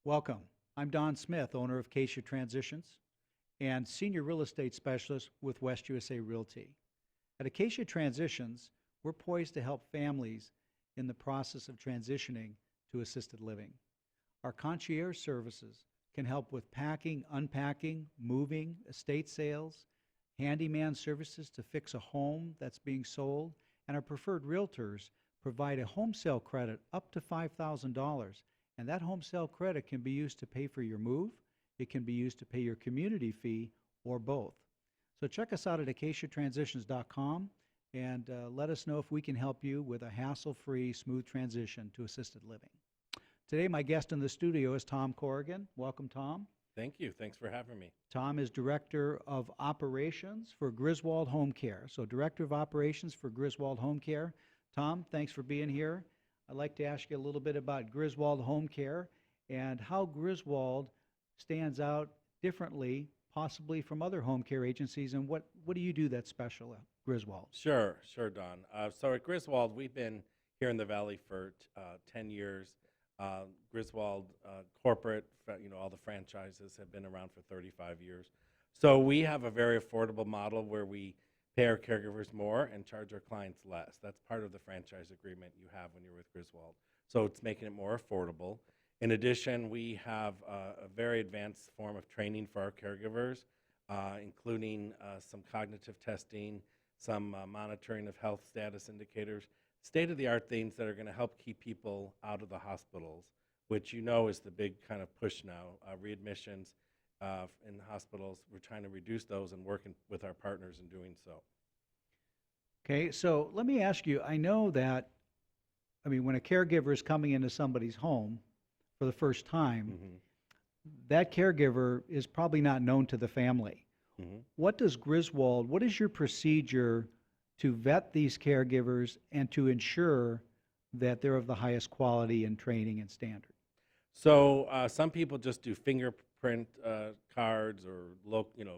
Welcome. I'm Don Smith, owner of Acacia Transitions and senior real estate specialist with West USA Realty. At Acacia Transitions, we're poised to help families in the process of transitioning to assisted living. Our concierge services can help with packing, unpacking, moving, estate sales, handyman services to fix a home that's being sold, and our preferred realtors provide a home sale credit up to $5,000. And that home sale credit can be used to pay for your move, it can be used to pay your community fee, or both. So check us out at acaciatransitions.com and let us know if we can help you with a hassle-free, smooth transition to assisted living. Today, my guest in the studio is Thom Corrigan. Welcome, Thom. Thank you. Thanks for having me. Thom is Director of Operations for Griswold Home Care. So Director of Operations for Griswold Home Care. Thom, thanks for being here. I'd like to ask you a little bit about Griswold Home Care and how Griswold stands out differently, possibly from other home care agencies, and what do you do that's special at Griswold? Sure, Don. So at Griswold, we've been here in the Valley for 10 years. Griswold corporate, all the franchises have been around for 35 years. So we have a very affordable model where we pay our caregivers more and charge our clients less. That's part of the franchise agreement you have when you're with Griswold. So it's making it more affordable. In addition, we have a very advanced form of training for our caregivers, including some cognitive testing, some monitoring of health status indicators, state-of-the-art things that are going to help keep people out of the hospitals, which is the big kind of push now. Readmissions in hospitals, we're trying to reduce those and working with our partners in doing so. Okay, so let me ask you, I know that, when a caregiver is coming into somebody's home for the first time, that caregiver is probably not known to the family. What is your procedure to vet these caregivers and to ensure that they're of the highest quality and training and standard? So some people just do fingerprint cards or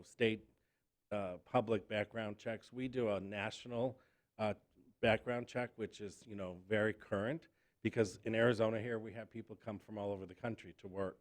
state public background checks. We do a national background check, which is very current, because in Arizona here we have people come from all over the country to work.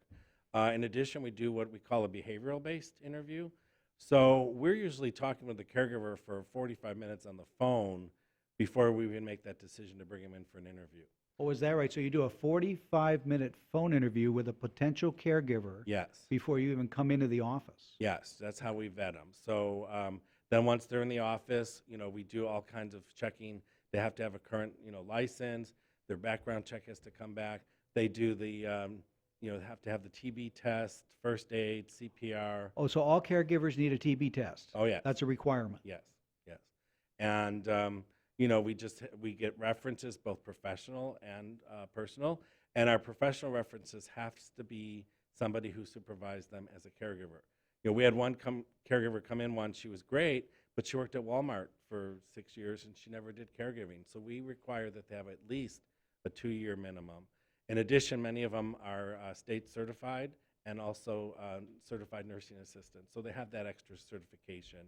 In addition, we do what we call a behavioral-based interview. So we're usually talking with the caregiver for 45 minutes on the phone before we even make that decision to bring him in for an interview. Oh, is that right? So you do a 45-minute phone interview with a potential caregiver. Yes. Before you even come into the office. Yes, that's how we vet them. So then once they're in the office, we do all kinds of checking. They have to have a current, license. Their background check has to come back. They do the, have to have the TB test, first aid, CPR. Oh, so all caregivers need a TB test? Oh, yes. That's a requirement? Yes. And, we get references, both professional and personal. And our professional references have to be somebody who supervised them as a caregiver. We had one caregiver come in once. She was great, but she worked at Walmart for 6 years and she never did caregiving. So we require that they have at least a 2-year minimum. In addition, many of them are state certified and also certified nursing assistants. So they have that extra certification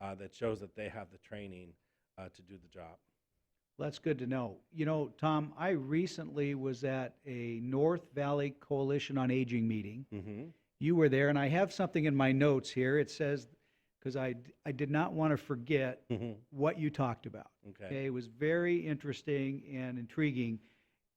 that shows that they have the training to do the job. That's good to know. Thom, I recently was at a North Valley Coalition on Aging meeting. You were there, and I have something in my notes here. It says, because I did not want to forget what you talked about. Okay. It was very interesting and intriguing,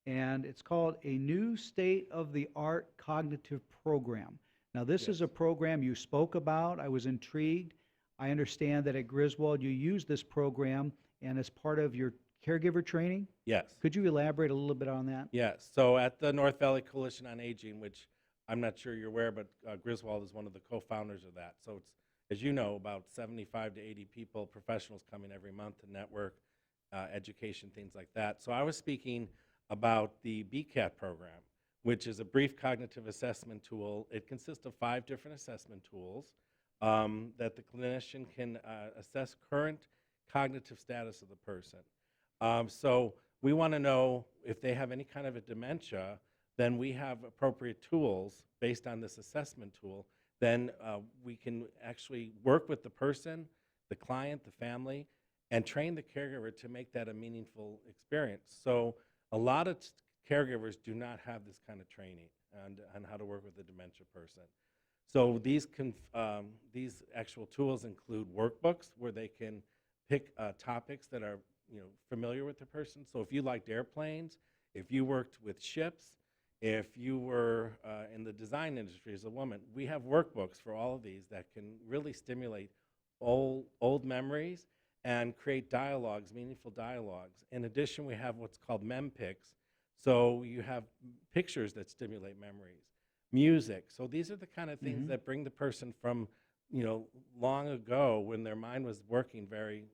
and it's called a new state-of-the-art cognitive program. Now, this is a program you spoke about. I was intrigued. I understand that at Griswold you use this program and as part of your caregiver training? Yes. Could you elaborate a little bit on that? Yes. So at the North Valley Coalition on Aging, which I'm not sure you're aware, but Griswold is one of the co-founders of that. So it's, as you know, about 75 to 80 people, professionals coming every month to network, education, things like that. So I was speaking about the BCAT program, which is a brief cognitive assessment tool. It consists of 5 different assessment tools that the clinician can assess current cognitive status of the person. So we want to know if they have any kind of a dementia, then we have appropriate tools based on this assessment tool. Then we can actually work with the person, the client, the family, and train the caregiver to make that a meaningful experience. So a lot of caregivers do not have this kind of training on how to work with a dementia person. So these actual tools include workbooks where they can pick topics that are familiar with the person. So if you liked airplanes, if you worked with ships, if you were in the design industry as a woman, we have workbooks for all of these that can really stimulate old memories and create dialogues, meaningful dialogues. In addition, we have what's called mem-pics. So you have pictures that stimulate memories, music. So these are the kind of things that bring the person from long ago when their mind was working very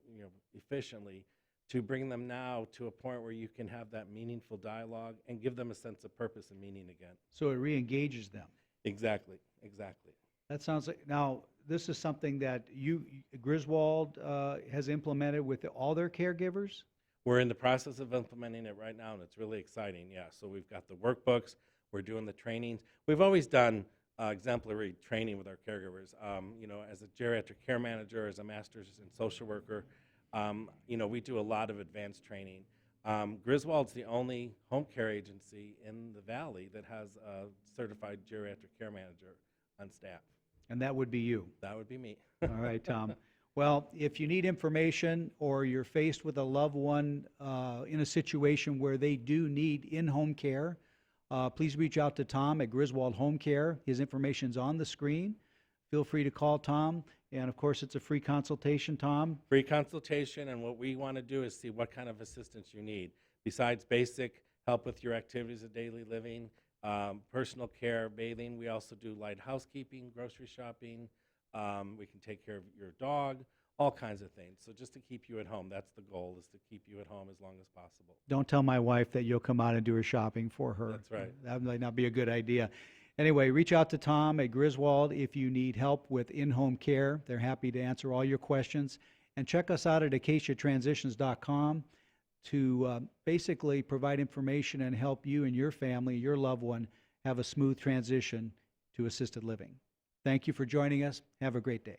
efficiently to bring them now to a point where you can have that meaningful dialogue and give them a sense of purpose and meaning again. So it re-engages them. Exactly. That sounds like, now, this is something that Griswold has implemented with all their caregivers? We're in the process of implementing it right now, and it's really exciting, yeah. So we've got the workbooks, we're doing the trainings. We've always done exemplary training with our caregivers. As a geriatric care manager, as a master's in social worker, we do a lot of advanced training. Griswold's the only home care agency in the Valley that has a certified geriatric care manager on staff. And that would be you. That would be me. All right, Tom. Well, if you need information or you're faced with a loved one in a situation where they do need in-home care, please reach out to Tom at Griswold Home Care. His information's on the screen. Feel free to call Tom. And of course, it's a free consultation, Tom. Free consultation, and what we want to do is see what kind of assistance you need. Besides basic help with your activities of daily living, personal care, bathing, we also do light housekeeping, grocery shopping. We can take care of your dog, all kinds of things. So just to keep you at home, that's the goal, is to keep you at home as long as possible. Don't tell my wife that you'll come out and do her shopping for her. That's right. That might not be a good idea. Anyway, reach out to Tom at Griswold if you need help with in-home care. They're happy to answer all your questions. And check us out at acaciatransitions.com to basically provide information and help you and your family, your loved one, have a smooth transition to assisted living. Thank you for joining us. Have a great day.